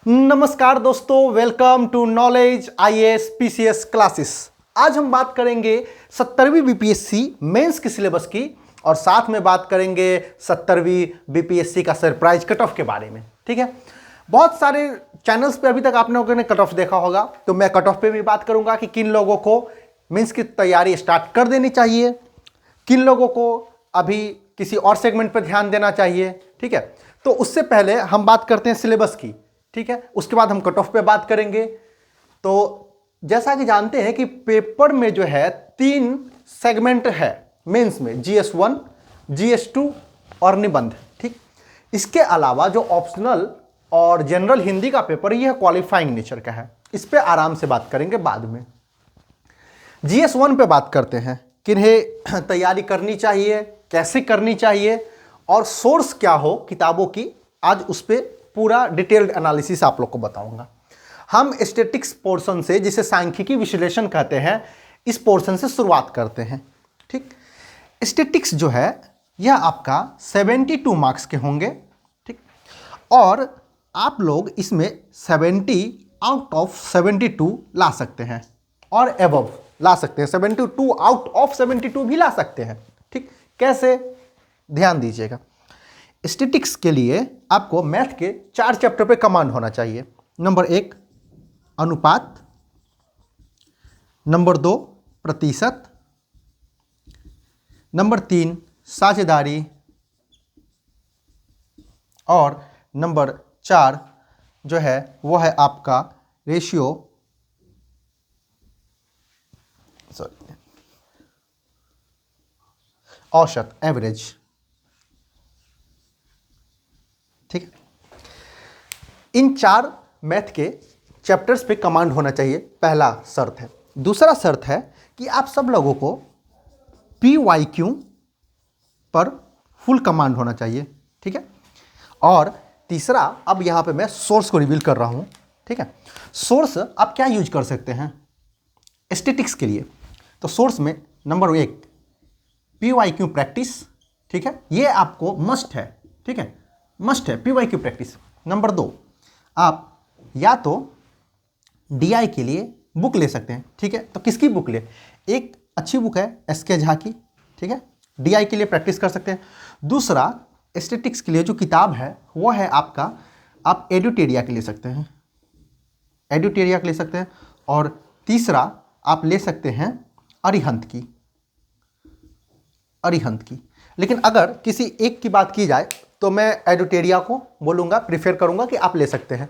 नमस्कार दोस्तों, welcome to knowledge IAS PCS classes. आज हम बात करेंगे 70वीं बीपीएससी मेंस के सिलेबस की और साथ में बात करेंगे 70वीं बीपीएससी का सरप्राइज कट ऑफ के बारे में। ठीक है, बहुत सारे चैनल्स पे अभी तक आप लोगों ने कट ऑफ देखा होगा, तो मैं कट ऑफ पे भी बात करूंगा कि किन लोगों को मेंस की तैयारी स्टार्ट कर देनी चाहिए, किन लोगों को अभी किसी और सेगमेंट पर ध्यान देना चाहिए। ठीक है, तो उससे पहले हम बात करते हैं सिलेबस की। ठीक है, उसके बाद हम कट ऑफ पे बात करेंगे। तो जैसा कि जानते हैं कि पेपर में जो है 3 सेगमेंट है मेंस में, GS1, GS2 और निबंध। ठीक, इसके अलावा जो ऑप्शनल और जनरल हिंदी का पेपर यह क्वालिफाइंग नेचर का है, इस पे आराम से बात करेंगे बाद में। GS1 पे बात करते हैं, किन्हें तैयारी करनी चाहिए, कैसे करनी चाहिए और सोर्स क्या हो किताबों की, आज उस पर पूरा डिटेल्ड एनालिसिस आप लोग को बताऊंगा। हम स्टैटिक्स पोर्शन से, जिसे सांख्यिकी विश्लेषण कहते हैं, इस पोर्शन से शुरुआत करते हैं। ठीक, स्टैटिक्स जो है यह आपका 72 मार्क्स के होंगे। ठीक, और आप लोग इसमें 70 आउट ऑफ 72 ला सकते हैं और एबव ला सकते हैं, 72 आउट ऑफ 72 भी ला सकते हैं। ठीक, कैसे, ध्यान दीजिएगा। स्टैटिक्स के लिए आपको मैथ के 4 चैप्टर पे कमांड होना चाहिए। नंबर 1 अनुपात, नंबर 2 प्रतिशत, नंबर 3 साझेदारी और नंबर 4 जो है वो है आपका रेशियो, औसत, एवरेज। ठीक है, इन 4 मैथ के चैप्टर्स पे कमांड होना चाहिए, पहला शर्त है। दूसरा शर्त है कि आप सब लोगों को PYQ पर फुल कमांड होना चाहिए। ठीक है, और तीसरा, अब यहाँ पे मैं सोर्स को रिवील कर रहा हूँ। ठीक है, सोर्स आप क्या यूज कर सकते हैं स्टैटिक्स के लिए, तो सोर्स में नंबर 1 PYQ प्रैक्टिस। ठीक है, ये आपको मस्ट है। ठीक है, मस्ट है PYQ प्रैक्टिस। नंबर 2, आप या तो DI के लिए बुक ले सकते हैं। ठीक है, तो किसकी बुक ले, एक अच्छी बुक है SK झा की। ठीक है, DI के लिए प्रैक्टिस कर सकते हैं। दूसरा, स्टैटिक्स के लिए जो किताब है वो है आपका, आप एडुटेरिया के ले सकते हैं, एडुटेरिया के ले सकते हैं। और तीसरा आप ले सकते हैं अरिहंत की, अरिहंत की। लेकिन अगर किसी एक की बात की जाए तो मैं एडुटेरिया को बोलूँगा, प्रीफर करूँगा कि आप ले सकते हैं।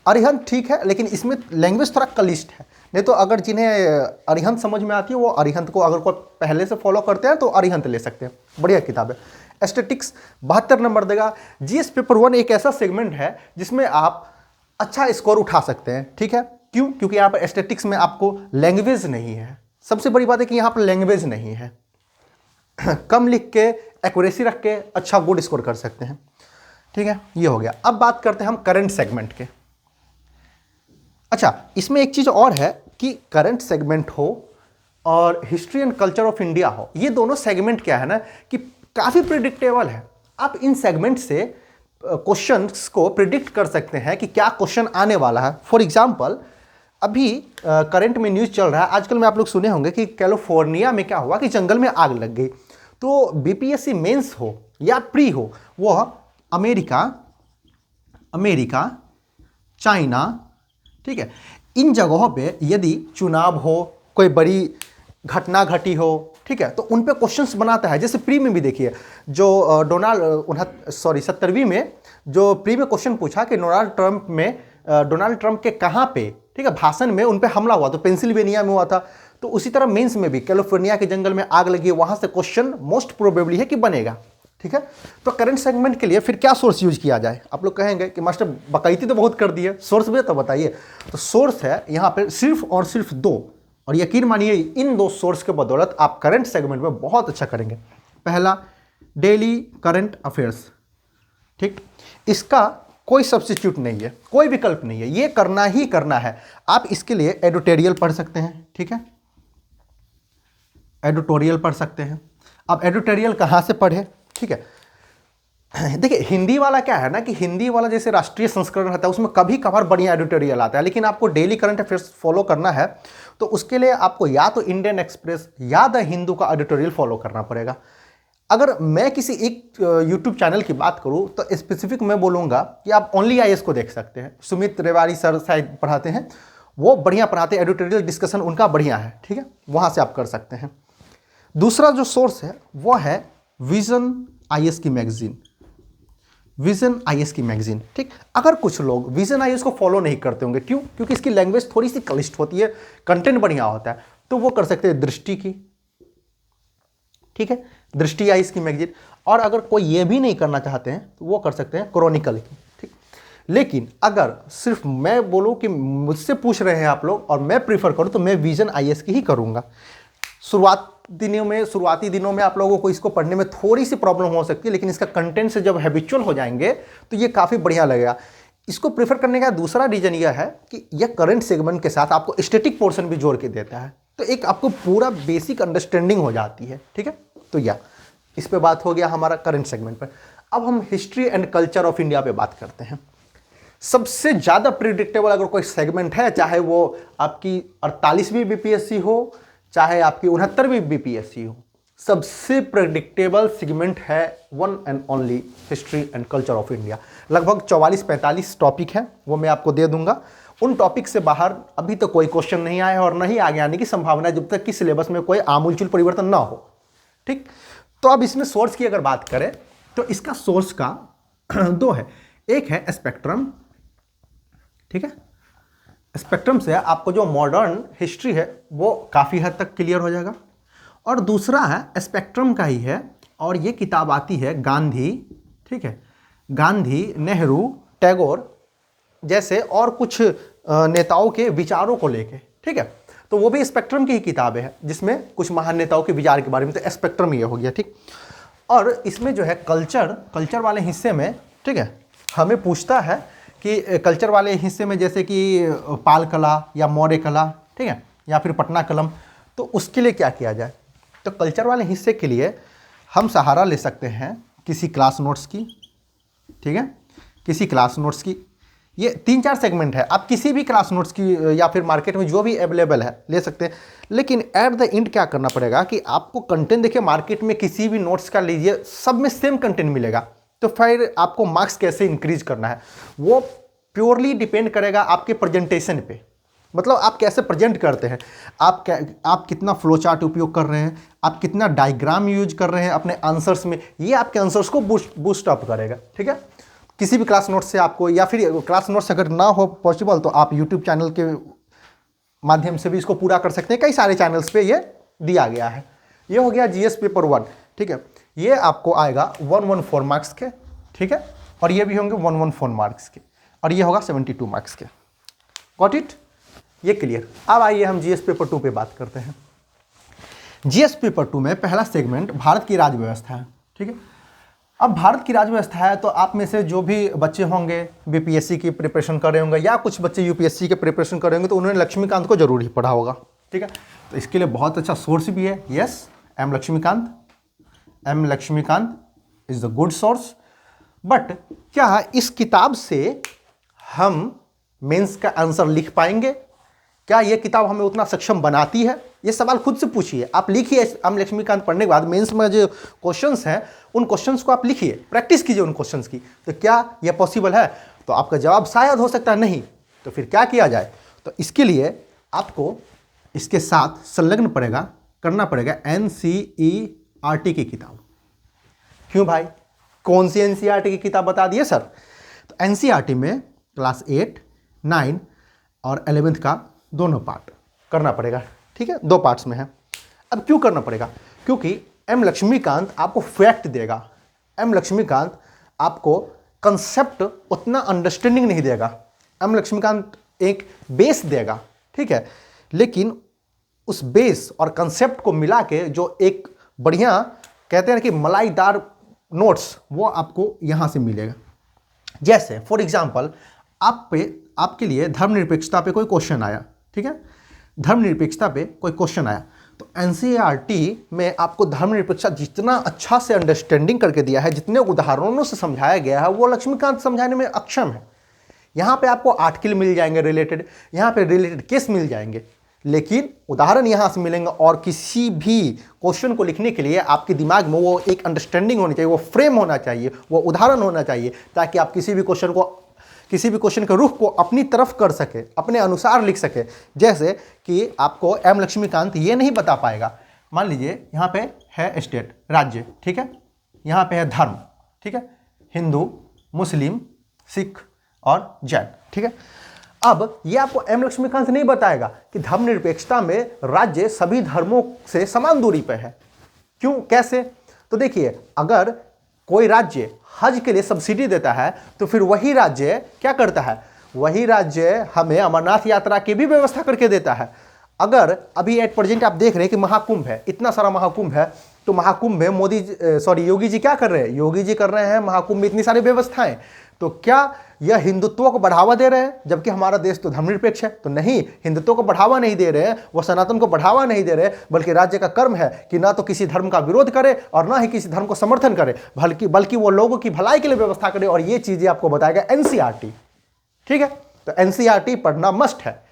अरिहंत ठीक है, लेकिन इसमें लैंग्वेज थोड़ा क्लिष्ट है। नहीं तो अगर जिन्हें अरिहंत समझ में आती है वो अरिहंत को अगर कोई पहले से फॉलो करते हैं तो अरिहंत ले सकते हैं, बढ़िया किताब है। स्टैटिक्स 72 नंबर देगा। GS पेपर 1 एक ऐसा सेगमेंट है जिसमें आप अच्छा स्कोर उठा सकते हैं। ठीक है, क्यों? क्योंकि यहाँ पर स्टैटिक्स में आपको लैंग्वेज नहीं है। सबसे बड़ी बात है कि यहाँ पर लैंग्वेज नहीं है। कम लिख के, एक्यूरेसी रख के अच्छा गुड स्कोर कर सकते हैं। ठीक है, ये हो गया। अब बात करते हैं हम करंट सेगमेंट के। अच्छा, इसमें एक चीज़ और है कि करंट सेगमेंट हो और history and culture of India हो, ये दोनों सेगमेंट क्या है ना कि काफ़ी प्रिडिक्टेबल है। आप इन सेगमेंट से क्वेश्चंस को प्रिडिक्ट कर सकते हैं कि क्या क्वेश्चन आने वाला है। फॉर एग्जांपल, अभी करंट में न्यूज़ चल रहा है, आजकल में आप लोग सुने होंगे कि कैलिफोर्निया में क्या हुआ कि जंगल में आग लग गई। तो बीपीएससी मेंस हो या प्री हो, वह अमेरिका, चाइना, ठीक है, इन जगहों पे यदि चुनाव हो, कोई बड़ी घटना घटी हो, ठीक है, तो उन पे क्वेश्चंस बनाता है। जैसे प्री में भी देखिए, जो 70वीं में जो प्री में क्वेश्चन पूछा कि डोनाल्ड ट्रंप के कहाँ पे, ठीक है, भाषण में उन पे हमला हुआ, तो पेंसिल्वेनिया में हुआ था। तो उसी तरह मेंस में भी कैलिफोर्निया के जंगल में आग लगी है, वहां से क्वेश्चन मोस्ट प्रोबेबली है कि बनेगा। ठीक है, तो करंट सेगमेंट के लिए फिर क्या सोर्स यूज किया जाए? आप लोग कहेंगे कि मास्टर बकैती तो बहुत कर दी है, सोर्स भी तो बताइए। तो सोर्स है यहाँ पे सिर्फ और सिर्फ 2, और यकीन मानिए इन 2 सोर्स के बदौलत आप करंट सेगमेंट में बहुत अच्छा करेंगे। पहला, डेली करंट अफेयर्स। ठीक, इसका कोई सब्स्टिट्यूट नहीं है, कोई विकल्प नहीं है, ये करना ही करना है। आप इसके लिए एडिटोरियल पढ़ सकते हैं। ठीक है, एडिटोरियल पढ़ सकते हैं। अब एडिटोरियल कहाँ से पढ़े? ठीक है, देखिए हिंदी वाला क्या है ना कि हिंदी वाला जैसे राष्ट्रीय संस्करण रहता है उसमें कभी कभार बढ़िया एडिटोरियल आता है, लेकिन आपको डेली करंट अफेयर्स फॉलो करना है तो उसके लिए आपको या तो इंडियन एक्सप्रेस या द हिंदू का एडिटोरियल फॉलो करना पड़ेगा। अगर मैं किसी एक यूट्यूब चैनल की बात करूं तो स्पेसिफिक मैं बोलूँगा कि आप ओनली आईएएस को देख सकते हैं। सुमित रेवाड़ी सर शायद पढ़ाते हैं, वो बढ़िया पढ़ाते हैं, एडिटोरियल डिस्कशन उनका बढ़िया है, ठीक है, वहाँ से आप कर सकते हैं। दूसरा जो सोर्स है वो है विजन आईएएस की मैगजीन, विजन आईएएस की मैगजीन, ठीक। अगर कुछ लोग विजन आईएएस को फॉलो नहीं करते होंगे, क्यों? क्योंकि इसकी लैंग्वेज थोड़ी सी क्लिष्ट होती है, कंटेंट बढ़िया होता है, तो वो कर सकते हैं दृष्टि की, ठीक है, दृष्टि आईएएस की मैगजीन। और अगर कोई ये भी नहीं करना चाहते हैं तो वो कर सकते हैं क्रॉनिकल की, ठीक। लेकिन अगर सिर्फ मैं बोलूँ कि मुझसे पूछ रहे हैं आप लोग और मैं प्रीफर करूँ तो मैं विजन आईएएस की ही करूँगा। शुरुआती दिनों में आप लोगों को इसको पढ़ने में थोड़ी सी प्रॉब्लम हो सकती है, लेकिन इसका कंटेंट से जब हैबिचुअल हो जाएंगे तो ये काफ़ी बढ़िया लगेगा। इसको प्रेफर करने का दूसरा रीजन यह है कि यह करंट सेगमेंट के साथ आपको स्टैटिक पोर्शन भी जोड़ के देता है, तो एक आपको पूरा बेसिक अंडरस्टैंडिंग हो जाती है, ठीक है। तो यह इस पे बात हो गया हमारा करंट सेगमेंट पर। अब हम history and culture of India पे बात करते हैं। सबसे ज़्यादा प्रिडिक्टेबल अगर कोई सेगमेंट है, चाहे वो आपकी 48वीं बीपीएससी हो चाहे आपकी 69वीं बीपीएससी हो, सबसे प्रेडिक्टेबल सेगमेंट है one and only history and culture of India. लगभग 44-45 टॉपिक हैं, वो मैं आपको दे दूंगा। उन टॉपिक से बाहर अभी तक कोई क्वेश्चन नहीं आया और नहीं आगे आने की संभावना है जब तक कि सिलेबस में कोई आमूलचूल परिवर्तन ना हो, ठीक। तो अब इसमें सोर्स की अगर बात करें तो इसका सोर्स का दो है, एक है स्पेक्ट्रम, ठीक है। स्पेक्ट्रम से आपको जो मॉडर्न हिस्ट्री है वो काफ़ी हद तक क्लियर हो जाएगा। और दूसरा है स्पेक्ट्रम का ही है, और ये किताब आती है गांधी, ठीक है, गांधी, नेहरू, टैगोर जैसे और कुछ नेताओं के विचारों को लेके, ठीक है। तो वो भी स्पेक्ट्रम की ही किताबें हैं जिसमें कुछ महान नेताओं के विचार के बारे में, तो स्पेक्ट्रम ये हो गया, ठीक। और इसमें जो है कल्चर वाले हिस्से में, ठीक है, हमें पूछता है कि कल्चर वाले हिस्से में जैसे कि पाल कला या मौर्य कला, ठीक है, या फिर पटना कलम, तो उसके लिए क्या किया जाए। तो कल्चर वाले हिस्से के लिए हम सहारा ले सकते हैं किसी क्लास नोट्स की, ठीक है, किसी क्लास नोट्स की। ये 3-4 सेगमेंट है, आप किसी भी क्लास नोट्स की या फिर मार्केट में जो भी अवेलेबल है ले सकते हैं। लेकिन एट द एंड क्या करना पड़ेगा कि आपको कंटेंट, देखिए मार्केट में किसी भी नोट्स का लीजिए, सब में सेम कंटेंट मिलेगा, तो फिर आपको मार्क्स कैसे इंक्रीज करना है वो प्योरली डिपेंड करेगा आपके प्रेजेंटेशन पे, मतलब आप कैसे प्रेजेंट करते हैं, आप कितना फ्लो चार्ट उपयोग कर रहे हैं, आप कितना डायग्राम यूज कर रहे हैं अपने आंसर्स में, ये आपके आंसर्स को बूस्ट अप करेगा, ठीक है। किसी भी क्लास नोट से आपको, या फिर क्लास नोट्स अगर ना हो पॉसिबल तो आप यूट्यूब चैनल के माध्यम से भी इसको पूरा कर सकते हैं, कई सारे चैनल्स पे ये दिया गया है। ये हो गया जीएस पेपर 1, ठीक है, ये आपको आएगा 114 मार्क्स के, ठीक है, और ये भी होंगे 114 मार्क्स के, और ये होगा 72 मार्क्स के। गॉट इट, ये क्लियर। अब आइए हम जीएस पेपर 2 पे बात करते हैं। जीएस पेपर 2 में पहला सेगमेंट भारत की राज्य व्यवस्था है, ठीक है। अब भारत की राज्य व्यवस्था है तो आप में से जो भी बच्चे होंगे बीपीएससी की प्रिपरेशन कर रहे होंगे या कुछ बच्चे यूपीएससी के प्रिपरेशन कर रहे होंगे तो उन्होंने लक्ष्मीकांत को जरूर ही पढ़ा होगा, ठीक है। तो इसके लिए बहुत अच्छा सोर्स भी है, yes, M Laxmikanth is the good source. But क्या इस किताब से हम मेंस का आंसर लिख पाएंगे? क्या यह किताब हमें उतना सक्षम बनाती है? ये सवाल खुद से पूछिए, आप लिखिए। एम लक्ष्मीकांत पढ़ने के बाद मेंस में जो क्वेश्चंस हैं उन क्वेश्चंस को आप लिखिए, प्रैक्टिस कीजिए उन क्वेश्चंस की। तो क्या यह पॉसिबल है? तो आपका जवाब शायद हो सकता है नहीं। तो फिर क्या किया जाए? तो इसके लिए आपको इसके साथ संलग्न करना पड़ेगा एनसीईआरटी की किताब। क्यों भाई, कौन सी एनसीईआरटी की किताब बता दिए सर? तो एनसीईआरटी में क्लास 8, 9 और 11th का दोनों पार्ट करना पड़ेगा, ठीक है, 2 पार्ट्स में है। अब क्यों करना पड़ेगा? क्योंकि एम लक्ष्मीकांत आपको फैक्ट देगा, एम लक्ष्मीकांत आपको कंसेप्ट उतना अंडरस्टैंडिंग नहीं देगा। एम लक्ष्मीकांत एक बेस देगा, ठीक है, लेकिन उस बेस और कंसेप्ट को मिला के जो एक बढ़िया कहते हैं कि मलाईदार नोट्स, वो आपको यहाँ से मिलेगा। जैसे फॉर एग्जाम्पल आपके लिए धर्मनिरपेक्षता पे कोई क्वेश्चन आया, ठीक है, धर्मनिरपेक्षता पे कोई क्वेश्चन आया, तो एनसीईआरटी में आपको धर्मनिरपेक्षता जितना अच्छा से अंडरस्टैंडिंग करके दिया है, जितने उदाहरणों से समझाया गया है, वो लक्ष्मीकांत समझाने में अक्षम है। यहाँ पे आपको आर्टिकल मिल जाएंगे रिलेटेड, यहाँ पे रिलेटेड केस मिल जाएंगे, लेकिन उदाहरण यहाँ से मिलेंगे। और किसी भी क्वेश्चन को लिखने के लिए आपके दिमाग में वो एक अंडरस्टैंडिंग होनी चाहिए, वो फ्रेम होना चाहिए, वो उदाहरण होना चाहिए, ताकि आप किसी भी क्वेश्चन के रुख को अपनी तरफ कर सके, अपने अनुसार लिख सके। जैसे कि आपको एम लक्ष्मीकांत ये नहीं बता पाएगा, मान लीजिए यहाँ पे है स्टेट, राज्य, ठीक है, यहाँ पे है धर्म, ठीक है, हिंदू, मुस्लिम, सिख और जैन, ठीक है। अब ये आपको एम लक्ष्मीकांत नहीं बताएगा कि धर्मनिरपेक्षता में राज्य सभी धर्मों से समान दूरी पर है। क्यों, कैसे? तो देखिए, अगर कोई राज्य हज के लिए सब्सिडी देता है तो फिर वही राज्य क्या करता है, वही राज्य हमें अमरनाथ यात्रा की भी व्यवस्था करके देता है। अगर अभी एट प्रेजेंट आप देख रहे हैं कि महाकुंभ है, इतना सारा महाकुंभ है, तो महाकुंभ में योगी जी क्या कर रहे हैं? योगी जी कर रहे हैं महाकुंभ में इतनी सारी व्यवस्थाएं, तो क्या यह हिंदुत्व को बढ़ावा दे रहे हैं? जबकि हमारा देश तो धर्मनिरपेक्ष है। तो नहीं, हिंदुत्व को बढ़ावा नहीं दे रहे हैं, वो सनातन को बढ़ावा नहीं दे रहे, बल्कि राज्य का कर्म है कि ना तो किसी धर्म का विरोध करे और ना ही किसी धर्म को समर्थन करे, बल्कि वो लोगों की भलाई के लिए व्यवस्था करे। और ये चीजें आपको बताएगा एनसीईआरटी, ठीक है। तो एनसीईआरटी पढ़ना मस्ट है।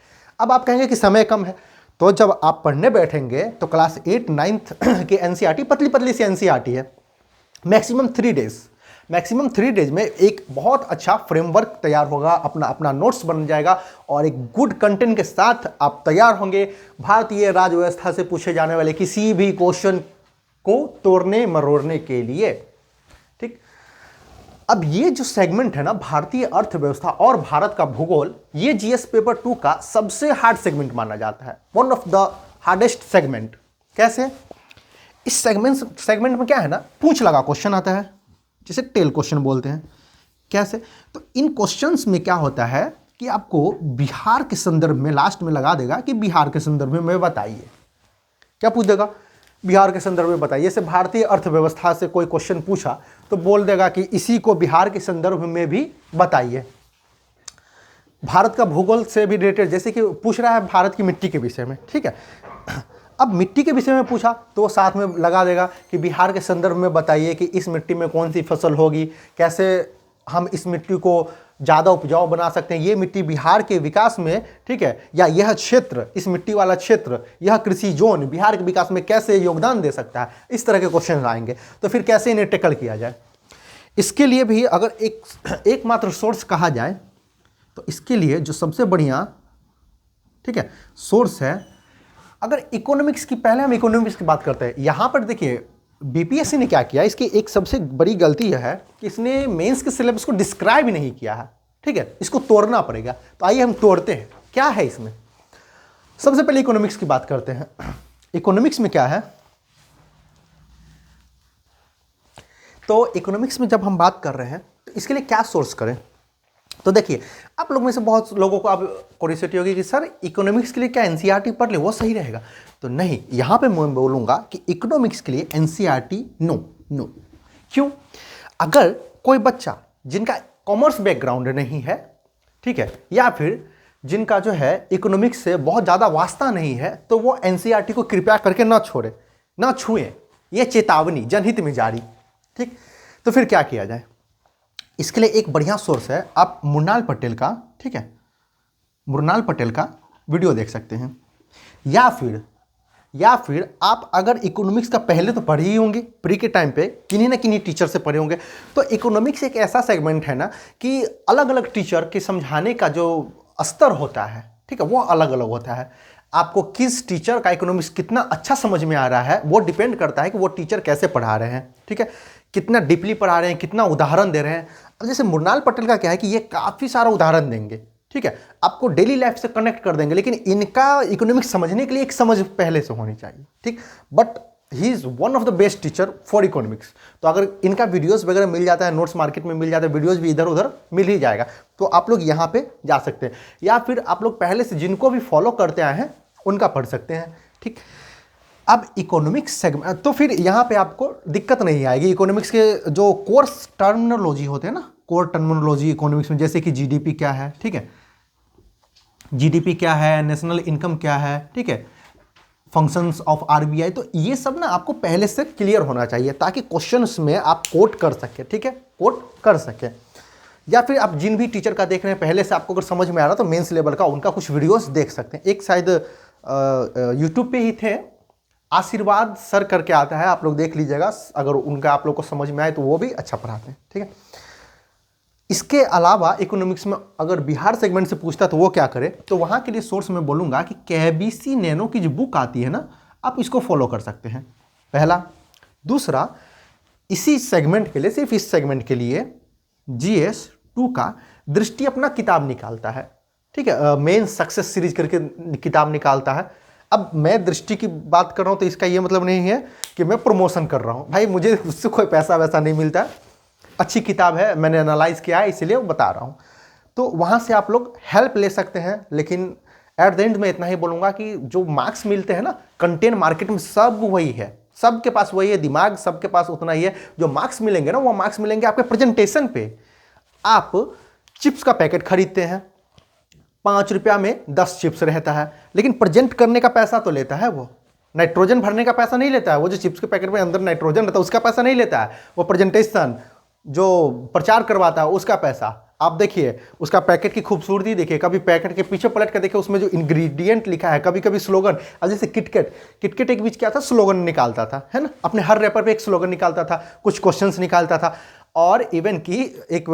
अब आप कहेंगे कि समय कम है, तो जब आप पढ़ने बैठेंगे तो क्लास 8, 9 की एनसीईआरटी पतली पतली सी एनसीईआरटी है, मैक्सिमम 3 डेज में एक बहुत अच्छा फ्रेमवर्क तैयार होगा, अपना नोट्स बन जाएगा और एक गुड कंटेंट के साथ आप तैयार होंगे भारतीय राज्य व्यवस्था से पूछे जाने वाले किसी भी क्वेश्चन को तोड़ने मरोड़ने के लिए, ठीक। अब ये जो सेगमेंट है ना, भारतीय अर्थव्यवस्था और भारत का भूगोल, ये जीएस पेपर 2 का सबसे हार्ड सेगमेंट माना जाता है, one of the hardest segment. कैसे? इस सेगमेंट में क्या है ना, पूंछ लगा क्वेश्चन आता है, जिसे टेल क्वेश्चन बोलते हैं। कैसे? तो इन क्वेश्चंस में क्या होता है कि आपको बिहार के संदर्भ में लास्ट में लगा देगा कि बिहार के संदर्भ में बताइए। क्या पूछ देगा? बिहार के संदर्भ में बताइए। जैसे भारतीय अर्थव्यवस्था से कोई क्वेश्चन पूछा तो बोल देगा कि इसी को बिहार के संदर्भ में भी बताइए। भारत का भूगोल से भी रिलेटेड, जैसे कि पूछ रहा है भारत की मिट्टी के विषय में, ठीक है। अब मिट्टी के विषय में पूछा तो वो साथ में लगा देगा कि बिहार के संदर्भ में बताइए कि इस मिट्टी में कौन सी फसल होगी, कैसे हम इस मिट्टी को ज़्यादा उपजाऊ बना सकते हैं, ये मिट्टी बिहार के विकास में, ठीक है, या यह क्षेत्र, इस मिट्टी वाला क्षेत्र, यह कृषि जोन बिहार के विकास में कैसे योगदान दे सकता है। इस तरह के क्वेश्चन आएंगे। तो फिर कैसे इन्हें टैकल किया जाए, इसके लिए भी अगर एकमात्र सोर्स कहा जाए तो इसके लिए जो सबसे बढ़िया, ठीक है, सोर्स है, अगर इकोनॉमिक्स की, पहले हम इकोनॉमिक्स की बात करते हैं। यहाँ पर देखिए बीपीएससी ने क्या किया, इसकी एक सबसे बड़ी गलती यह है कि इसने मेंस के सिलेबस को डिस्क्राइब ही नहीं किया है, ठीक है, इसको तोड़ना पड़ेगा। तो आइए हम तोड़ते हैं, क्या है इसमें। सबसे पहले इकोनॉमिक्स की बात करते हैं। इकोनॉमिक्स में क्या है, तो इकोनॉमिक्स में जब हम बात कर रहे हैं तो इसके लिए क्या सोर्स करें। तो देखिए, आप लोग में से बहुत लोगों को आप क्यूरियोसिटी होगी कि सर इकोनॉमिक्स के लिए क्या एनसीईआरटी पढ़ ले, वो सही रहेगा। तो नहीं, यहाँ पे मैं बोलूँगा कि इकोनॉमिक्स के लिए एनसीईआरटी नो। क्यों? अगर कोई बच्चा जिनका कॉमर्स बैकग्राउंड नहीं है, ठीक है, या फिर जिनका जो है इकोनॉमिक्स से बहुत ज़्यादा वास्ता नहीं है, तो वो एनसीईआरटी को कृपया करके ना छोड़े, ना छुएं। ये चेतावनी जनहित में जारी, ठीक। तो फिर क्या किया जाए, इसके लिए एक बढ़िया सोर्स है, आप मृणाल पटेल का, ठीक है, मृणाल पटेल का वीडियो देख सकते हैं। या फिर आप अगर इकोनॉमिक्स का पहले तो पढ़े ही होंगे, प्री के टाइम पे किन्हीं ना किन्हीं टीचर से पढ़े होंगे। तो इकोनॉमिक्स एक ऐसा सेगमेंट है ना कि अलग अलग टीचर के समझाने का जो स्तर होता है, ठीक है, वो अलग अलग होता है। आपको किस टीचर का इकोनॉमिक्स कितना अच्छा समझ में आ रहा है वो डिपेंड करता है कि वो टीचर कैसे पढ़ा रहे हैं, ठीक है, कितना डीपली पढ़ा रहे हैं, कितना उदाहरण दे रहे हैं। अब जैसे मृणाल पटेल का क्या है कि ये काफ़ी सारा उदाहरण देंगे, ठीक है, आपको डेली लाइफ से कनेक्ट कर देंगे, लेकिन इनका इकोनॉमिक्स समझने के लिए एक समझ पहले से होनी चाहिए, ठीक। But he is one of the best teacher for economics. तो अगर इनका वीडियोस वगैरह मिल जाता है, नोट्स मार्केट में मिल जाता है, वीडियोस भी इधर उधर मिल ही जाएगा, तो आप लोग यहाँ पे जा सकते हैं। या फिर आप लोग पहले से जिनको भी फॉलो करते आए हैं उनका पढ़ सकते हैं, ठीक। अब इकोनॉमिक्स सेगमेंट, तो फिर यहाँ पे आपको दिक्कत नहीं आएगी। इकोनॉमिक्स के जो कोर्स टर्मिनोलॉजी होते हैं ना, कोर टर्मिनोलॉजी इकोनॉमिक्स में, जैसे कि जीडीपी क्या है, ठीक है, जीडीपी क्या है, नेशनल इनकम क्या है, ठीक है, फंक्शंस ऑफ आरबीआई, तो ये सब ना आपको पहले से क्लियर होना चाहिए ताकि क्वेश्चंस में आप कोट कर सके, ठीक है, कोट कर सके। या फिर आप जिन भी टीचर का देख रहे हैं पहले से आपको अगर समझ में आ रहा तो मेंस लेवल का उनका कुछ वीडियोस देख सकते हैं। एक शायद यूट्यूब पे ही थे, आशीर्वाद सर करके आता है, आप लोग देख लीजिएगा, अगर उनका आप लोग को समझ में आए तो वो भी अच्छा पढ़ाते हैं, ठीक है। इसके अलावा इकोनॉमिक्स में अगर बिहार सेगमेंट से पूछता तो वो क्या करे, तो वहाँ के लिए सोर्स मैं बोलूँगा कि केबीसी नैनो की जो बुक आती है ना, आप इसको फॉलो कर सकते हैं, पहला। दूसरा, इसी सेगमेंट के लिए, सिर्फ इस सेगमेंट के लिए GS 2 का दृष्टि अपना किताब निकालता है, ठीक है, मेन सक्सेस सीरीज करके किताब निकालता है। अब मैं दृष्टि की बात कर रहा हूँ तो इसका ये मतलब नहीं है कि मैं प्रमोशन कर रहा हूँ, भाई मुझे उससे कोई पैसा वैसा नहीं मिलता है, अच्छी किताब है, मैंने एनालाइज किया है इसलिए बता रहा हूँ। तो वहाँ से आप लोग हेल्प ले सकते हैं, लेकिन एट द एंड में इतना ही बोलूँगा कि जो मार्क्स मिलते हैं ना कंटेंट मार्केट में, सब वही है, सबके पास वही है, दिमाग सबके पास उतना ही है। जो मार्क्स मिलेंगे ना वो मार्क्स मिलेंगे आपके प्रेजेंटेशन पे। आप चिप्स का पैकेट खरीदते हैं, 5 रुपया में 10 चिप्स रहता है, लेकिन प्रेजेंट करने का पैसा तो लेता है वो, नाइट्रोजन भरने का पैसा नहीं लेता है। वो जो चिप्स के पैकेट में अंदर नाइट्रोजन रहता है उसका पैसा नहीं लेता है, वो प्रेजेंटेशन जो प्रचार करवाता है उसका पैसा। आप देखिए उसका पैकेट की खूबसूरती देखिए, कभी पैकेट के पीछे पलट कर देखिए उसमें जो इंग्रेडिएंट लिखा है, कभी कभी स्लोगन। अब जैसे किटकेट एक बीच क्या था, स्लोगन निकालता था, है ना, अपने हर रैपर पे एक स्लोगन निकालता था, कुछ क्वेश्चंस निकालता था। और इवन की एक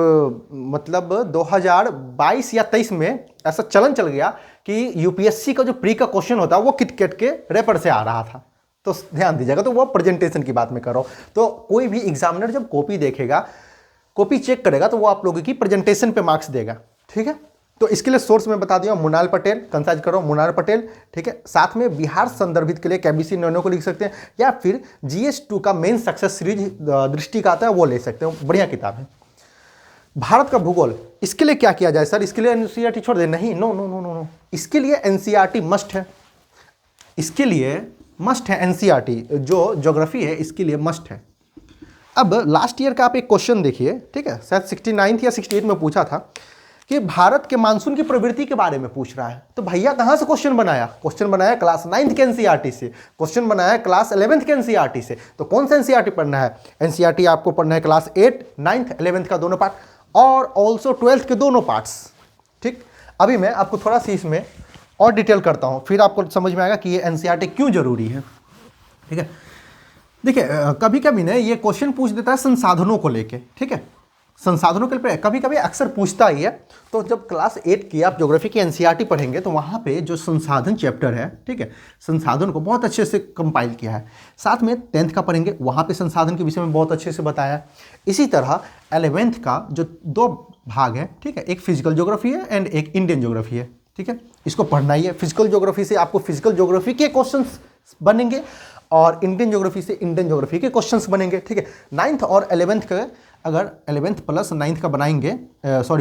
मतलब 2022 या 23 में ऐसा चलन चल गया कि यूपीएससी का जो प्री का क्वेश्चन होता है वो किटकेट के रैपर से आ रहा था। तो ध्यान दीजिएगा, तो वो प्रेजेंटेशन की बात मैं कर रहा हूँ। तो कोई भी एग्जामिनर जब कॉपी देखेगा, कॉपी चेक करेगा, तो वो आप लोगों की प्रेजेंटेशन पे मार्क्स देगा, ठीक है। तो इसके लिए सोर्स मैं बता दिया, मुनाल पटेल, कंसाइज करो मुनाल पटेल, ठीक है। साथ में बिहार संदर्भित के लिए केबीसी नैनो को लिख सकते हैं, या फिर GS 2 का मेन सक्सेस सीरीज दृष्टि का आता है वो ले सकते हैं, बढ़िया किताब है। भारत का भूगोल, इसके लिए क्या किया जाए सर, इसके लिए एनसीईआरटी छोड़ दे? नहीं, no no no no no, इसके लिए एनसीईआरटी मस्ट है, इसके लिए मस्ट है एनसीईआरटी। जो ज्योग्राफी है इसके लिए मस्ट है। अब लास्ट ईयर का आप एक क्वेश्चन देखिए, ठीक है, शायद 69 या 68 में पूछा था कि भारत के मानसून की प्रवृत्ति के बारे में पूछ रहा है। तो भैया कहाँ से क्वेश्चन बनाया? क्वेश्चन बनाया क्लास 9th के एनसीईआरटी से, क्वेश्चन बनाया क्लास 11th के एनसीईआरटी से। तो कौन सा एनसीईआरटी पढ़ना है? एनसीईआरटी आपको पढ़ना है क्लास 8, 9th, 11th का दोनों पार्ट, और ऑल्सो 12th के दोनों पार्ट्स, ठीक। अभी मैं आपको थोड़ा सी इसमें और डिटेल करता हूँ, फिर आपको समझ में आएगा कि ये एनसीईआरटी क्यों जरूरी है, ठीक है। देखिए कभी कभी ना ये क्वेश्चन पूछ देता है संसाधनों को लेके, ठीक है, संसाधनों के लिए कभी कभी अक्सर पूछता ही है। तो जब क्लास 8 की आप ज्योग्राफी की एनसीईआरटी पढ़ेंगे तो वहाँ पे जो संसाधन चैप्टर है, ठीक है, संसाधन को बहुत अच्छे से कंपाइल किया है। साथ में 10th का पढ़ेंगे, वहाँ पे संसाधन के विषय में बहुत अच्छे से बताया है। इसी तरह 11th का जो 2 भाग है, ठीक है, एक फिजिकल ज्योग्राफी है एंड एक इंडियन ज्योग्राफी है, ठीक है, इसको पढ़ना ही है। फिजिकल ज्योग्राफी से आपको फिजिकल ज्योग्राफी के क्वेश्चन बनेंगे और इंडियन ज्योग्राफी से इंडियन ज्योग्राफी के क्वेश्चंस बनेंगे, ठीक है। 9th और 11th का अगर 11th प्लस 9th का बनाएंगे,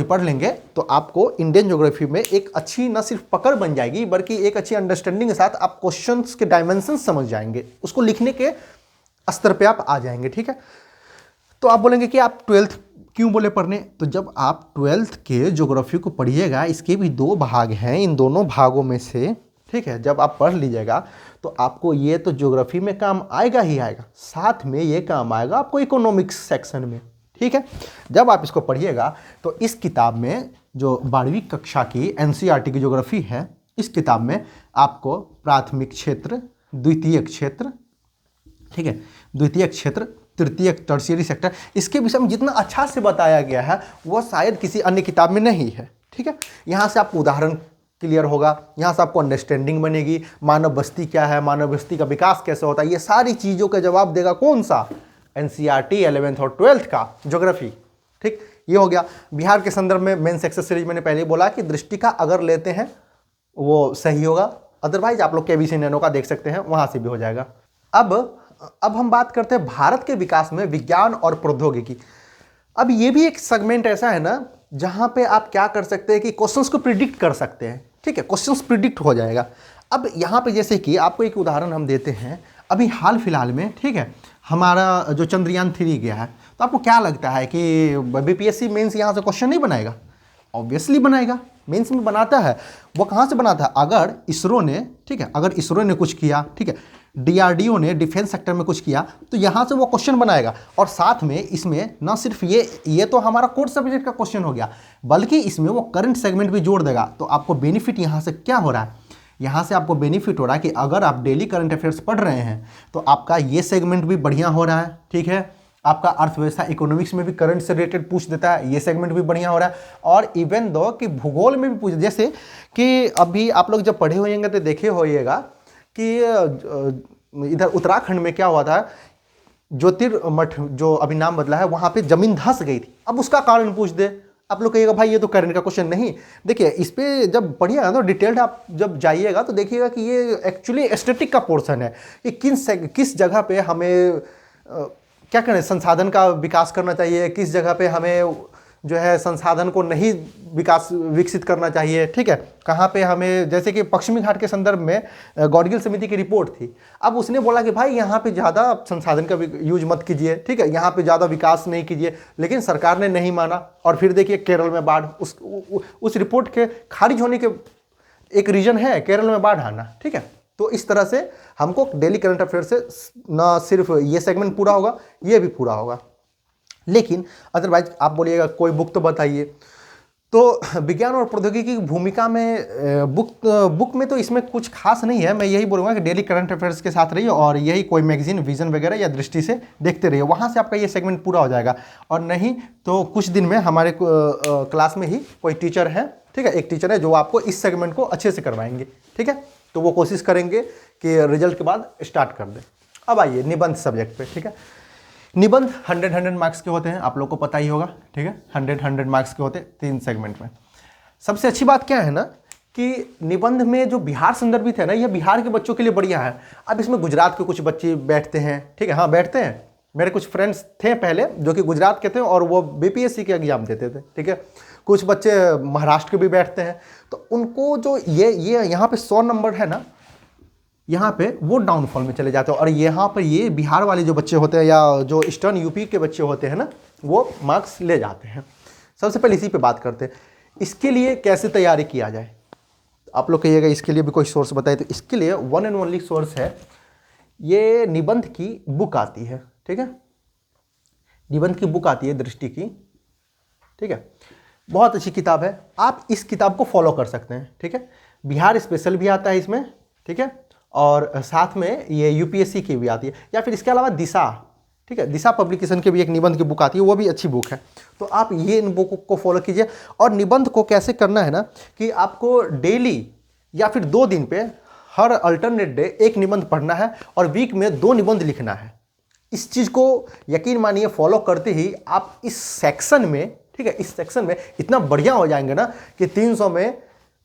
पढ़ लेंगे, तो आपको इंडियन ज्योग्राफी में एक अच्छी न सिर्फ पकड़ बन जाएगी बल्कि एक अच्छी अंडरस्टैंडिंग के साथ आप क्वेश्चंस के डायमेंशन समझ जाएंगे, उसको लिखने के स्तर पे आप आ जाएंगे, ठीक है। तो आप बोलेंगे कि आप 12th क्यों बोले पढ़ने? तो जब आप 12th के ज्योग्राफी को पढ़िएगा, इसके भी 2 भाग हैं, इन दोनों भागों में से, ठीक है, जब आप पढ़ लीजिएगा तो आपको ये तो ज्योग्राफी में काम आएगा ही आएगा, साथ में ये काम आएगा आपको इकोनॉमिक्स सेक्शन में, ठीक है। जब आप इसको पढ़िएगा तो इस किताब में जो 12वीं कक्षा की एनसीईआरटी की ज्योग्राफी है, इस किताब में आपको प्राथमिक क्षेत्र, द्वितीयक क्षेत्र, ठीक है, द्वितीयक क्षेत्र, तृतीयक टर्शियरी सेक्टर, इसके विषय में जितना अच्छा से बताया गया है वो शायद किसी अन्य किताब में नहीं है, ठीक है। यहाँ से आपको उदाहरण क्लियर होगा, यहाँ से आपको अंडरस्टैंडिंग बनेगी, मानव बस्ती क्या है, मानव बस्ती का विकास कैसे होता है, ये सारी चीज़ों का जवाब देगा कौन सा? एनसीईआरटी 11th और 12th का ज्योग्राफी, ठीक। ये हो गया। बिहार के संदर्भ में मेन सक्सेस सीरीज मैंने पहले बोला कि दृष्टि का अगर लेते हैं वो सही होगा, अदरवाइज आप लोग केबीसी नैनो का देख सकते हैं, वहाँ से भी हो जाएगा। अब हम बात करते हैं भारत के विकास में विज्ञान और प्रौद्योगिकी। अब ये भी एक सेगमेंट ऐसा है ना जहाँ पे आप क्या कर सकते हैं कि क्वेश्चंस को प्रिडिक्ट कर सकते हैं, ठीक है, क्वेश्चंस प्रिडिक्ट हो जाएगा। अब यहाँ पे जैसे कि आपको एक उदाहरण हम देते हैं, अभी हाल फिलहाल में, ठीक है, हमारा जो चंद्रयान 3 गया है, तो आपको क्या लगता है कि बीपीएससी मेंस यहाँ से क्वेश्चन नहीं बनाएगा? ऑब्वियसली बनाएगा, मेंस में बनाता है, वो कहाँ से बनाता है, अगर इसरो ने, ठीक है, अगर इसरो ने कुछ किया, ठीक है, डीआरडीओ ने डिफेंस सेक्टर में कुछ किया, तो यहाँ से वो क्वेश्चन बनाएगा। और साथ में इसमें ना सिर्फ ये तो हमारा कोर सब्जेक्ट का क्वेश्चन हो गया, बल्कि इसमें वो करंट सेगमेंट भी जोड़ देगा। तो आपको बेनिफिट यहाँ से क्या हो रहा है, यहाँ से आपको बेनिफिट हो रहा है कि अगर आप डेली करंट अफेयर्स पढ़ रहे हैं तो आपका ये सेगमेंट भी बढ़िया हो रहा है, ठीक है। आपका अर्थव्यवस्था इकोनॉमिक्स में भी करंट से रिलेटेड पूछ देता है, ये सेगमेंट भी बढ़िया हो रहा है। और इवन दो कि भूगोल में भी पूछ, जैसे कि अभी आप लोग जब पढ़े होंगे तो देखे होइएगा कि इधर उत्तराखंड में क्या हुआ था, ज्योतिर्मठ जो अभी नाम बदला है, वहाँ पे जमीन धंस गई थी। अब उसका कारण पूछ दे, आप लोग कहिएगा भाई ये तो करंट का क्वेश्चन नहीं। देखिए इस पर जब पढ़िएगा तो डिटेल्ड आप जब जाइएगा तो देखिएगा कि ये एक्चुअली एस्थेटिक का पोर्शन है कि किस जगह पे हमें क्या करें, संसाधन का विकास करना चाहिए, किस जगह पे हमें जो है संसाधन को नहीं विकसित करना चाहिए, ठीक है, कहाँ पे हमें, जैसे कि पश्चिमी घाट के संदर्भ में गॉडगिल समिति की रिपोर्ट थी। अब उसने बोला कि भाई यहाँ पे ज़्यादा संसाधन का यूज मत कीजिए, ठीक है, यहाँ पे ज़्यादा विकास नहीं कीजिए, लेकिन सरकार ने नहीं माना। और फिर देखिए केरल में बाढ़, उस रिपोर्ट के खारिज होने के एक रीजन है केरल में बाढ़ आना, ठीक है। तो इस तरह से हमको डेली करंट अफेयर से ना सिर्फ ये सेगमेंट पूरा होगा, ये भी पूरा होगा। लेकिन अदरवाइज आप बोलिएगा कोई बुक तो बताइए, तो विज्ञान और प्रौद्योगिकी की भूमिका में बुक में तो इसमें कुछ खास नहीं है। मैं यही बोलूँगा कि डेली करंट अफेयर्स के साथ रहिए और यही कोई मैगजीन विजन वगैरह या दृष्टि से देखते रहिए, वहाँ से आपका ये सेगमेंट पूरा हो जाएगा। और नहीं तो कुछ दिन में हमारे क्लास में ही कोई टीचर है, ठीक है, एक टीचर है जो आपको इस सेगमेंट को अच्छे से करवाएंगे, ठीक है। तो वो कोशिश करेंगे कि रिजल्ट के बाद स्टार्ट कर दें। अब आइए निबंध सब्जेक्ट पे, ठीक है। निबंध 100 मार्क्स के होते हैं, आप लोग को पता ही होगा, ठीक है, 100 मार्क्स के होते हैं 3 सेगमेंट में। सबसे अच्छी बात क्या है ना कि निबंध में जो बिहार संदर्भित है ना, यह बिहार के बच्चों के लिए बढ़िया है। अब इसमें गुजरात के कुछ बच्चे बैठते हैं, ठीक है, हाँ बैठते हैं, मेरे कुछ फ्रेंड्स थे पहले जो कि गुजरात के थे और वो बीपीएससी के एग्जाम देते थे, ठीक है। कुछ बच्चे महाराष्ट्र के भी बैठते हैं, तो उनको जो ये यहाँ पे 100 नंबर है ना, यहाँ पे वो डाउनफॉल में चले जाते हैं। और यहाँ पर ये बिहार वाले जो बच्चे होते हैं या जो ईस्टर्न यूपी के बच्चे होते हैं ना, वो मार्क्स ले जाते हैं। सबसे पहले इसी पे बात करते हैं, इसके लिए कैसे तैयारी किया जाए। आप लोग कहिएगा इसके लिए भी कोई सोर्स बताए, तो इसके लिए वन एंड ओनली सोर्स है, ये निबंध की बुक आती है, ठीक है, निबंध की बुक आती है दृष्टि की, ठीक है, बहुत अच्छी किताब है। आप इस किताब को फॉलो कर सकते हैं, ठीक है। बिहार स्पेशल भी आता है इसमें, ठीक है, और साथ में ये यूपीएससी की भी आती है, या फिर इसके अलावा दिशा, ठीक है, दिशा पब्लिकेशन की भी एक निबंध की बुक आती है, वो भी अच्छी बुक है। तो आप ये इन बुक को फॉलो कीजिए। और निबंध को कैसे करना है ना कि आपको डेली या फिर 2 दिन पे हर अल्टरनेट डे एक निबंध पढ़ना है और वीक में 2 निबंध लिखना है। इस चीज़ को यकीन मानिए फॉलो करते ही आप इस सेक्शन में, ठीक है, इस सेक्शन में इतना बढ़िया हो जाएंगे ना कि 300 में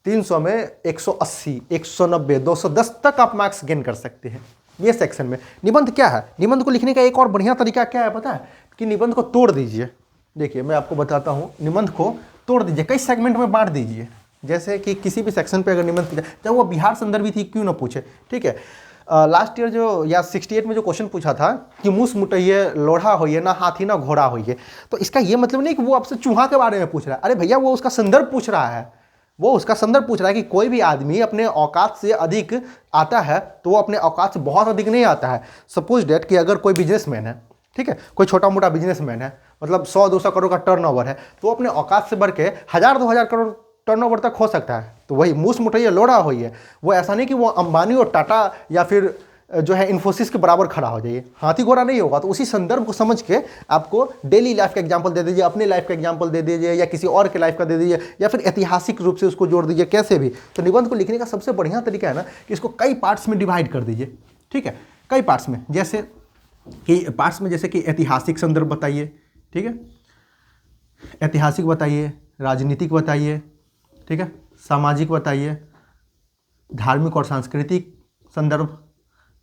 180, 190, 210 तक आप मार्क्स गेन कर सकते हैं ये सेक्शन में। निबंध क्या है, निबंध को लिखने का एक और बढ़िया तरीका क्या है पता है, कि निबंध को तोड़ दीजिए। देखिए मैं आपको बताता हूँ, निबंध को तोड़ दीजिए, कई सेगमेंट में बांट दीजिए। जैसे कि किसी भी सेक्शन पे अगर निबंध पूछे, चाहे वो बिहार संदर्भित ही क्यों ना पूछे, ठीक है। लास्ट ईयर जो या 68 में जो क्वेश्चन पूछा था कि मूस मुटइये लोढ़ा होइए ना हाथी ना घोड़ा होइए, तो इसका ये मतलब नहीं कि वो आपसे चूहा के बारे में पूछ रहा है। अरे भैया वो उसका संदर्भ पूछ रहा है, वो उसका संदर्भ पूछ रहा है कि कोई भी आदमी अपने औकात से अधिक आता है तो वो अपने औकात से बहुत अधिक नहीं आता है। सपोज डेट कि अगर कोई बिजनेसमैन है, ठीक है, कोई छोटा मोटा बिजनेसमैन है, मतलब 100-200 करोड़ का टर्नओवर है, तो अपने औकात से बढ़ के 1000-2000 करोड़ टर्नओवर तक हो सकता है। तो वही मूस मुटइये लोढ़ा हुई है, वो ऐसा नहीं कि वो अंबानी और टाटा या फिर जो है इन्फोसिस के बराबर खड़ा हो जाइए, हाथी घोड़ा नहीं होगा। तो उसी संदर्भ को समझ के आपको डेली लाइफ का एग्जांपल दे दीजिए, अपने लाइफ का एग्जांपल दे दीजिए या किसी और के लाइफ का दे दीजिए, या फिर ऐतिहासिक रूप से उसको जोड़ दीजिए, कैसे भी। तो निबंध को लिखने का सबसे बढ़िया तरीका है ना कि इसको कई पार्ट्स में डिवाइड कर दीजिए, ठीक है, कई पार्ट्स में। जैसे कि ऐतिहासिक संदर्भ बताइए, ठीक है, ऐतिहासिक बताइए, राजनीतिक बताइए, ठीक है, सामाजिक बताइए, धार्मिक और सांस्कृतिक संदर्भ,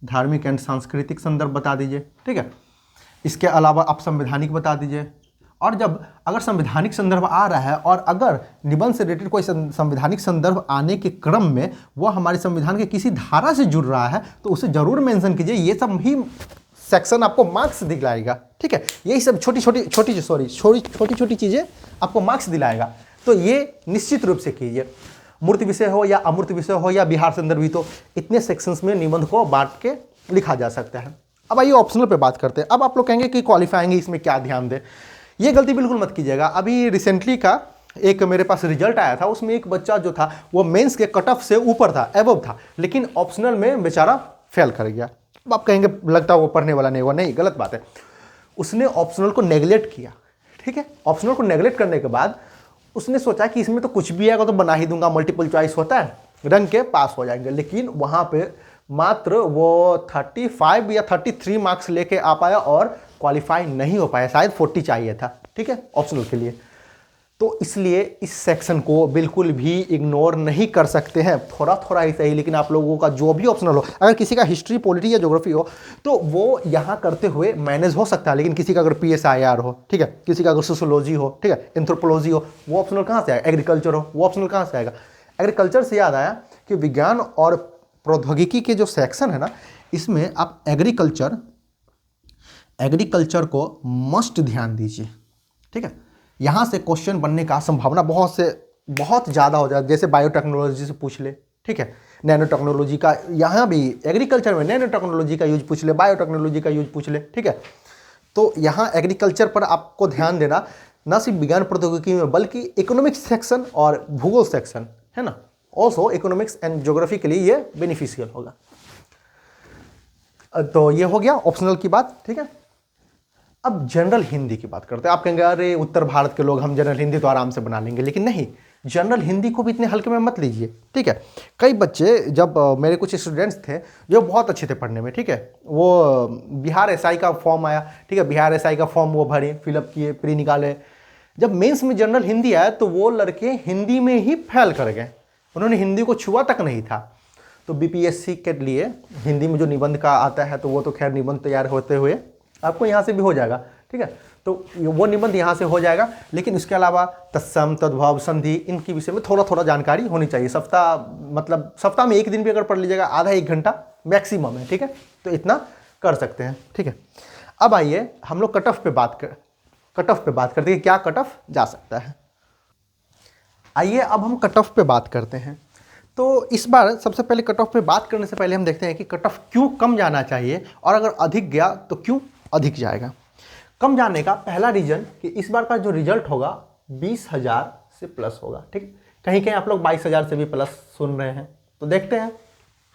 धार्मिक एंड सांस्कृतिक संदर्भ बता दीजिए, ठीक है। इसके अलावा आप संवैधानिक बता दीजिए। और जब अगर संवैधानिक संदर्भ आ रहा है और अगर निबंध से रिलेटेड कोई संवैधानिक संदर्भ आने के क्रम में वो हमारे संविधान के किसी धारा से जुड़ रहा है तो उसे जरूर मेंशन कीजिए। ये सब ही सेक्शन आपको मार्क्स दिलाएगा, ठीक है। यही सब छोटी छोटी चीज़ें आपको मार्क्स दिलाएगा। तो ये निश्चित रूप से कीजिए, मूर्त विषय हो या अमूर्त विषय हो या बिहार संदर्भित हो, इतने सेक्शंस में निबंध को बांट के लिखा जा सकता है। अब आइए ऑप्शनल पे बात करते हैं। अब आप लोग कहेंगे कि क्वालिफाइंग इसमें क्या ध्यान दें, ये गलती बिल्कुल मत कीजिएगा। अभी रिसेंटली का एक मेरे पास रिजल्ट आया था, उसमें एक बच्चा जो था वो मेंस के कट ऑफ से ऊपर था, एबव था, लेकिन ऑप्शनल में बेचारा फेल कर गया। अब आप कहेंगे लगता है वो पढ़ने वाला नहीं हुआ, नहीं, गलत बात है। उसने ऑप्शनल को नेगलेक्ट किया, ठीक है। ऑप्शनल को नेगलेक्ट करने के बाद उसने सोचा कि इसमें तो कुछ भी आएगा तो बना ही दूंगा, मल्टीपल चॉइस होता है, रंग के पास हो जाएंगे। लेकिन वहाँ पे मात्र वो 35 या 33 मार्क्स लेके आ पाया और क्वालिफाई नहीं हो पाया, शायद 40 चाहिए था, ठीक है, ऑप्शनल के लिए। तो इसलिए इस सेक्शन को बिल्कुल भी इग्नोर नहीं कर सकते हैं, थोड़ा थोड़ा ही सही, लेकिन आप लोगों का जो भी ऑप्शनल हो, अगर किसी का हिस्ट्री, पॉलिटी या ज्योग्राफी हो तो वो यहाँ करते हुए मैनेज हो सकता है। लेकिन किसी का अगर PSIR हो, ठीक है, किसी का अगर सोशियोलॉजी हो, ठीक है, एंथ्रोपोलॉजी हो, वो ऑप्शनल कहाँ से आएगा? एग्रीकल्चर हो, वो ऑप्शनल कहाँ से आएगा? एग्रीकल्चर से याद आया कि विज्ञान और प्रौद्योगिकी के जो सेक्शन है ना, इसमें आप एग्रीकल्चर को मस्ट ध्यान दीजिए, ठीक है। यहाँ से क्वेश्चन बनने का संभावना बहुत ज़्यादा हो जाए। जैसे बायोटेक्नोलॉजी से पूछ ले, ठीक है, नैनो टेक्नोलॉजी का, यहाँ भी एग्रीकल्चर में नैनो टेक्नोलॉजी का यूज पूछ ले, बायोटेक्नोलॉजी का यूज पूछ ले, ठीक है। तो यहाँ एग्रीकल्चर पर आपको ध्यान देना, न सिर्फ विज्ञान प्रौद्योगिकी में बल्कि इकोनॉमिक्स सेक्शन और भूगोल सेक्शन है ना, ऑल्सो इकोनॉमिक्स एंड ज्योग्राफी के लिए ये बेनिफिशियल होगा। तो ये हो गया ऑप्शनल की बात, ठीक है। अब जनरल हिंदी की बात करते हैं। आप कहेंगे अरे उत्तर भारत के लोग, हम जनरल हिंदी तो आराम से बना लेंगे, लेकिन नहीं, जनरल हिंदी को भी इतने हल्के में मत लीजिए, ठीक है। कई बच्चे, जब मेरे कुछ स्टूडेंट्स थे जो बहुत अच्छे थे पढ़ने में, ठीक है, वो बिहार SI का फॉर्म आया, ठीक है, बिहार SI का फॉर्म वो भरे, फिलअप किए, प्री निकाले। जब मेंस में जनरल हिंदी आया तो वो लड़के हिंदी में ही फेल कर गए, उन्होंने हिंदी को छुआ तक नहीं था। तो BPSC के लिए हिंदी में जो निबंध का आता है, तो वो तो खैर निबंध तैयार होते हुए आपको यहाँ से भी हो जाएगा, ठीक है। तो वो निबंध यहाँ से हो जाएगा, लेकिन इसके अलावा तत्सम, तद्भव, संधि, इनके विषय में थोड़ा थोड़ा जानकारी होनी चाहिए। सप्ताह में एक दिन भी अगर पढ़ लीजिएगा, आधा 1 घंटा मैक्सिमम है, ठीक है, तो इतना कर सकते हैं, ठीक है। अब आइए हम लोग कट ऑफ पे बात करते हैं, क्या कट ऑफ जा सकता है। आइए अब हम कट ऑफ पे बात करते हैं। तो इस बार सबसे पहले कट ऑफ पे बात करने से पहले हम देखते हैं कि कट ऑफ क्यों कम जाना चाहिए, और अगर अधिक गया तो क्यों अधिक जाएगा। कम जाने का पहला रीजन कि इस बार का जो रिजल्ट होगा 20,000 से प्लस होगा, ठीक। कहीं कहीं आप लोग 22,000 से भी प्लस सुन रहे हैं, तो देखते हैं,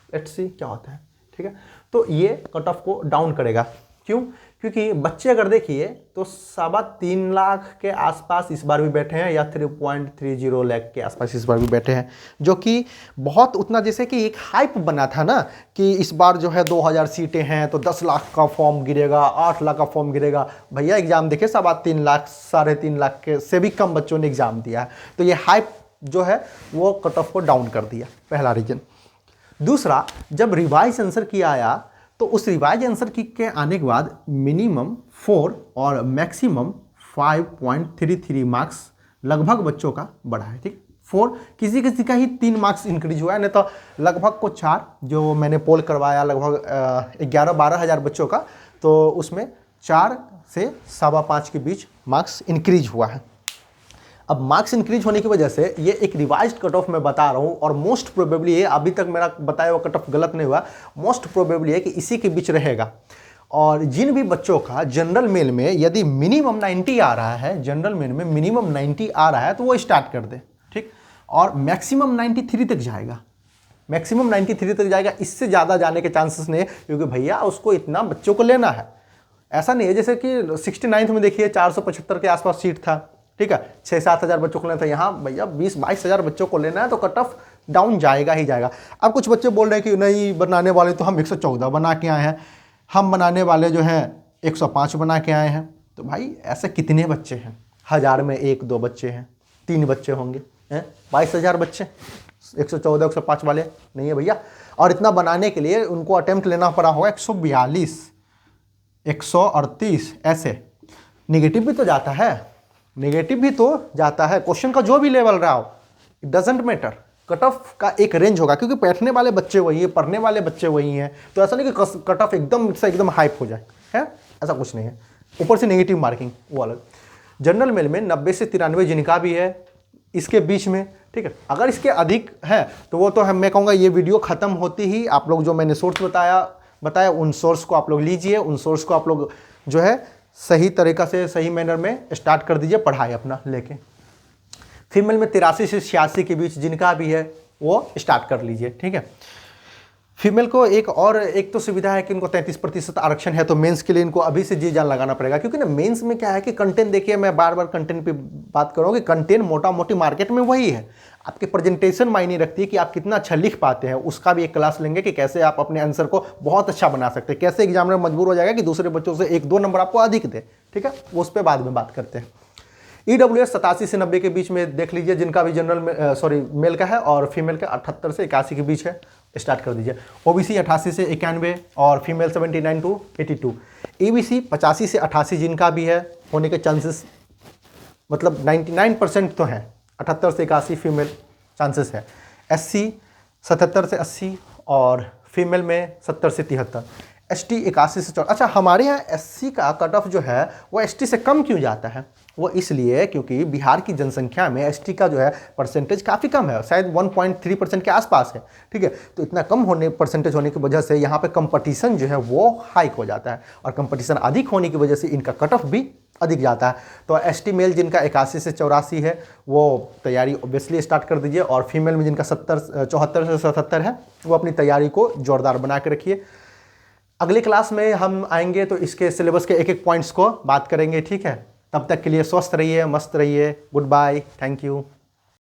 लेट्स सी क्या होता है, ठीक है। तो ये कट ऑफ को डाउन करेगा। क्यों? क्योंकि बच्चे अगर देखिए तो 3.25 लाख के आसपास इस बार भी बैठे हैं, या 3.30 लाख के आसपास इस बार भी बैठे हैं, जो कि बहुत उतना, जैसे कि एक हाइप बना था ना कि इस बार जो है 2000 सीटें हैं तो 10 लाख का फॉर्म गिरेगा, 8 लाख का फॉर्म गिरेगा। भैया एग्जाम देखे 3.25 लाख, 3.5 लाख के से भी कम बच्चों ने एग्जाम दिया है। तो ये हाइप जो है वो कट ऑफ को डाउन कर दिया, पहला रीजन। दूसरा, जब रिवाइज आंसर की आया तो उस रिवाइज आंसर की के आने के बाद मिनिमम 4 और मैक्सिमम 5.33 मार्क्स लगभग बच्चों का बढ़ा है, ठीक। 4, किसी किसी का ही 3 मार्क्स इंक्रीज हुआ है, नहीं तो लगभग को 4, जो मैंने पोल करवाया लगभग 11-12 हज़ार बच्चों का, तो उसमें 4 से 5.25 के बीच मार्क्स इंक्रीज हुआ है। अब मार्क्स इंक्रीज होने की वजह से ये एक रिवाइज्ड कट ऑफ मैं बता रहा हूँ, और मोस्ट प्रोबेबली है, अभी तक मेरा बताया हुआ कट ऑफ गलत नहीं हुआ, मोस्ट प्रोबेबली है कि इसी के बीच रहेगा। और जिन भी बच्चों का जनरल मेल में यदि मिनिमम 90 आ रहा है, जनरल मेल में मिनिमम 90 आ रहा है, तो वो स्टार्ट कर दे, ठीक। और मैक्सिमम 93 तक जाएगा, मैक्सिमम 93 तक जाएगा, इससे ज़्यादा जाने के चांसेस नहीं है, क्योंकि भैया उसको इतना बच्चों को लेना है। ऐसा नहीं है जैसे कि 69th में देखिए 475 के आसपास सीट था, ठीक है, 6-7 हज़ार बच्चों को लेना था। यहाँ भैया 20-22 हज़ार बच्चों को लेना है, तो कट ऑफ डाउन जाएगा ही जाएगा। अब कुछ बच्चे बोल रहे हैं कि नहीं, बनाने वाले तो हम 114 बना के आए हैं, हम बनाने वाले जो हैं 105 बना के आए हैं। तो भाई ऐसे कितने बच्चे हैं? 1000 में 1-2 बच्चे हैं, 3 बच्चे होंगे, हैं 22,000 बच्चे, 114-105 वाले नहीं है भैया। और इतना बनाने के लिए उनको अटेम्प्ट लेना पड़ा होगा 142, 138, ऐसे। निगेटिव भी तो जाता है, नेगेटिव भी तो जाता है। क्वेश्चन का जो भी लेवल रहा हो, it doesn't matter, cut off का एक रेंज होगा, क्योंकि बैठने वाले बच्चे वही है, पढ़ने वाले बच्चे वही हैं। तो ऐसा नहीं कि कट ऑफ एकदम हाइप हो जाए, है ऐसा कुछ नहीं है। ऊपर से नेगेटिव मार्किंग वो अलग। जनरल मेल में 90 से 93 जिनका भी है, इसके बीच में, ठीक है। अगर इसके अधिक है तो वो तो मैं कहूँगा ये वीडियो ख़त्म होती ही आप लोग जो मैंने सोर्स बताया उन सोर्स को आप लोग लीजिए, उन सोर्स को आप लोग जो है सही तरीक़ा से सही मैनर में स्टार्ट कर दीजिए पढ़ाई अपना लेके। फीमेल में 83 से 86 के बीच जिनका भी है वो स्टार्ट कर लीजिए, ठीक है। फीमेल को एक तो सुविधा है कि इनको 33% आरक्षण है, तो मेंस के लिए इनको अभी से जी जान लगाना पड़ेगा, क्योंकि ना मेंस में क्या है कि कंटेंट, देखिए मैं बार बार कंटेंट पे बात करूँ कि कंटेंट मोटा मोटी मार्केट में वही है, आपके प्रेजेंटेशन मायने रखती है कि आप कितना अच्छा लिख पाते हैं। उसका भी एक क्लास लेंगे कि कैसे आप अपने आंसर को बहुत अच्छा बना सकते हैं, कैसे एग्जामिनर मजबूर हो जाएगा कि दूसरे बच्चों से 1-2 नंबर आपको अधिक दे, ठीक है। उस पर बाद में बात करते हैं। EWS 87 से 90 के बीच में देख लीजिए, जिनका भी जनरल में मेल का है, और फीमेल का 78 से 81 के बीच है, स्टार्ट कर दीजिए। OBC 88 से 91 और फीमेल 79 टू 82। EBC 85 से 88 जिनका भी है होने के चांसेस मतलब 99% तो हैं, 78 से 81 फीमेल चांसेस है। SC 77 से 80 और फीमेल में 70 से 73। ST 81 से 84। अच्छा, हमारे यहाँ SC का कट ऑफ जो है वो ST से कम क्यों जाता है? वो इसलिए क्योंकि बिहार की जनसंख्या में ST का जो है परसेंटेज काफ़ी कम है, शायद 1.3% के आसपास है, ठीक है। तो इतना कम परसेंटेज होने की वजह से यहाँ पे कंपटीशन जो है वो हाइक हो जाता है, और कंपटीशन अधिक होने की वजह से इनका कट ऑफ भी अधिक जाता है। तो ST मेल जिनका 81 से 84 है वो तैयारी ऑब्वियसली स्टार्ट कर दीजिए, और फीमेल में जिनका 74 से 77 है वो अपनी तैयारी को जोरदार बना के रखिए। अगली क्लास में हम आएंगे तो इसके सिलेबस के एक पॉइंट्स को बात करेंगे, ठीक है। तब तक के लिए स्वस्थ रहिए, मस्त रहिए, गुड बाय, थैंक यू।